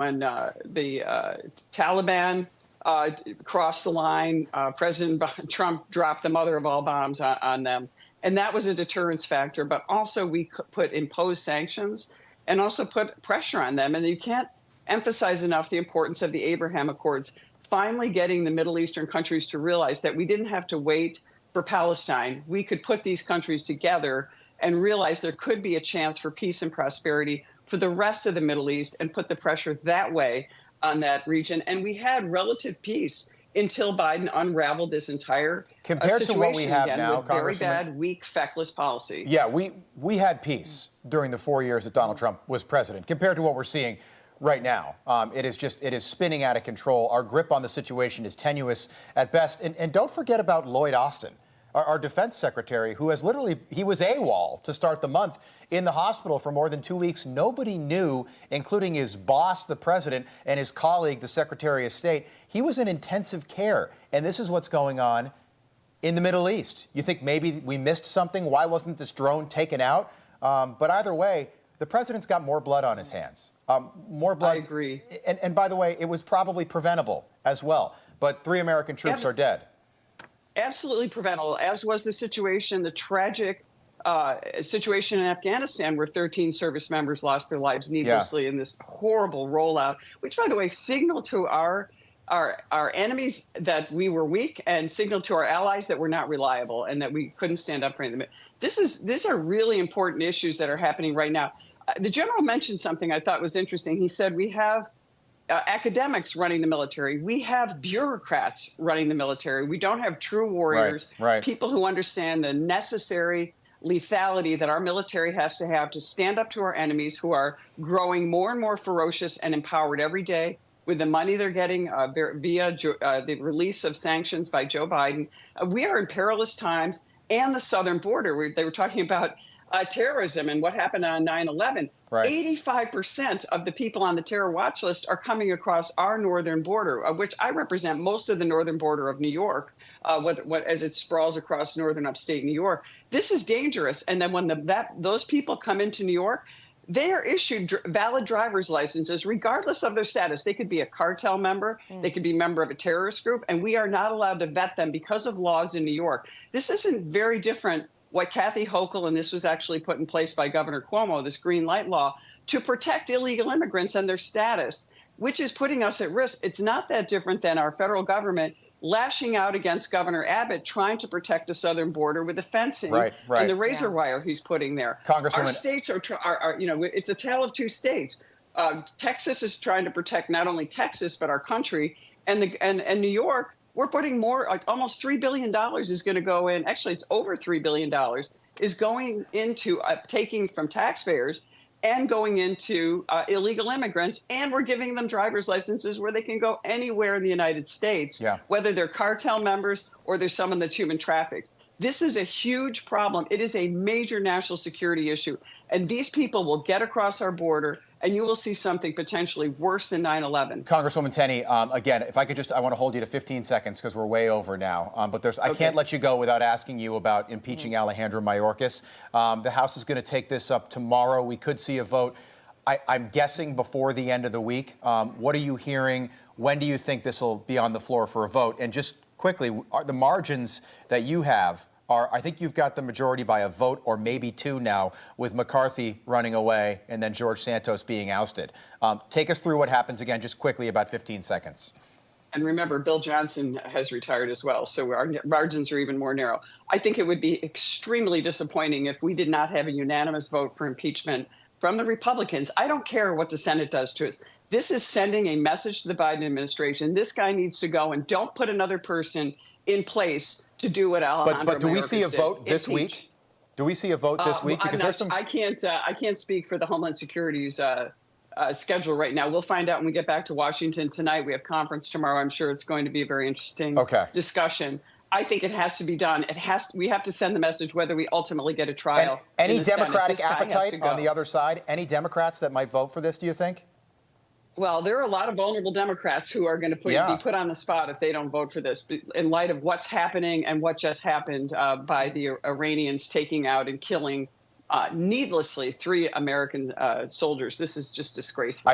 when the Taliban crossed the line. President Trump dropped the mother of all bombs on them. And that was a deterrence factor. But also we imposed sanctions and also put pressure on them. And you can't emphasize enough the importance of the Abraham Accords, finally getting the Middle Eastern countries to realize that we didn't have to wait for Palestine. We could put these countries together and realize there could be a chance for peace and prosperity for the rest of the Middle East and put the pressure that way on that region. And we had relative peace until Biden unraveled this entire compared situation to what we have again, now, with very bad, weak, feckless policy. Yeah, we had peace during the 4 years that Donald Trump was president. Compared to what we're seeing right now, it is spinning out of control. Our grip on the situation is tenuous at best. And don't forget about Lloyd Austin, our defense secretary, who has he was AWOL to start the month, in the hospital for more than 2 weeks. Nobody knew, including his boss, the president, and his colleague, the Secretary of State. He was in intensive care. And this is what's going on in the Middle East. You think maybe we missed something? Why wasn't this drone taken out? But either way, the president's got more blood on his hands. More blood. I agree. And by the way, it was probably preventable as well. But 3 American troops are dead. Absolutely preventable, as was the situation, the tragic situation in Afghanistan, where 13 service members lost their lives needlessly in this horrible rollout, which, by the way, signaled to our enemies that we were weak and signaled to our allies that we're not reliable and that we couldn't stand up for them. These are really important issues that are happening right now. The general mentioned something I thought was interesting. He said we have academics running the military. We have bureaucrats running the military. We don't have true warriors, people who understand the necessary lethality that our military has to have to stand up to our enemies, who are growing more and more ferocious and empowered every day with the money they're getting via the release of sanctions by Joe Biden. We are in perilous times, and the southern border. They were talking about terrorism and what happened on 9/11. 85% of the people on the terror watch list are coming across our northern border, of which I represent most of the northern border of New York, as it sprawls across northern upstate New York. This is dangerous. And then when those people come into New York, they are issued valid driver's licenses, regardless of their status. They could be a cartel member. They could be a member of a terrorist group. And we are not allowed to vet them because of laws in New York. This isn't very different what Kathy Hochul, and this was actually put in place by Governor Cuomo, this green light law, to protect illegal immigrants and their status, which is putting us at risk. It's not that different than our federal government lashing out against Governor Abbott, trying to protect the southern border with the fencing and the razor wire he's putting there. Congresswoman, our states are it's a tale of two states. Texas is trying to protect not only Texas, but our country, and New York. We're putting more, like almost $3 billion is going to go in. Actually, it's over $3 billion is going into taking from taxpayers and going into illegal immigrants. And we're giving them driver's licenses where they can go anywhere in the United States, whether they're cartel members or they're someone that's human trafficked. This is a huge problem. It is a major national security issue. And these people will get across our border, and you will see something potentially worse than 9/11. Congresswoman Tenney, again, if I could I want to hold you to 15 seconds because we're way over now. But I can't let you go without asking you about impeaching Alejandro Mayorkas. The House is going to take this up tomorrow. We could see a vote, I'm guessing, before the end of the week. What are you hearing? When do you think this will be on the floor for a vote? And just quickly, the margins that you have I think you've got the majority by a vote or maybe 2 now, with McCarthy running away and then George Santos being ousted. Take us through what happens again, just quickly, about 15 seconds. And remember, Bill Johnson has retired as well, so our margins are even more narrow. I think it would be extremely disappointing if we did not have a unanimous vote for impeachment from the Republicans. I don't care what the Senate does to us. This is sending a message to the Biden administration. This guy needs to go, and don't put another person in place to do what Alejandro But do we see a did. vote this week? Do we see a vote this week? Because there's some. I can't speak for the Homeland Security's schedule right now. We'll find out when we get back to Washington tonight. We have conference tomorrow. I'm sure it's going to be a very interesting discussion. I think it has to be done. We have to send the message whether we ultimately get a trial. And any Democratic appetite on the other side? Any Democrats that might vote for this, do you think? Well, there are a lot of vulnerable Democrats who are going to be put on the spot if they don't vote for this, in light of what's happening and what just happened by the Iranians taking out and killing needlessly 3 American soldiers. This is just disgraceful.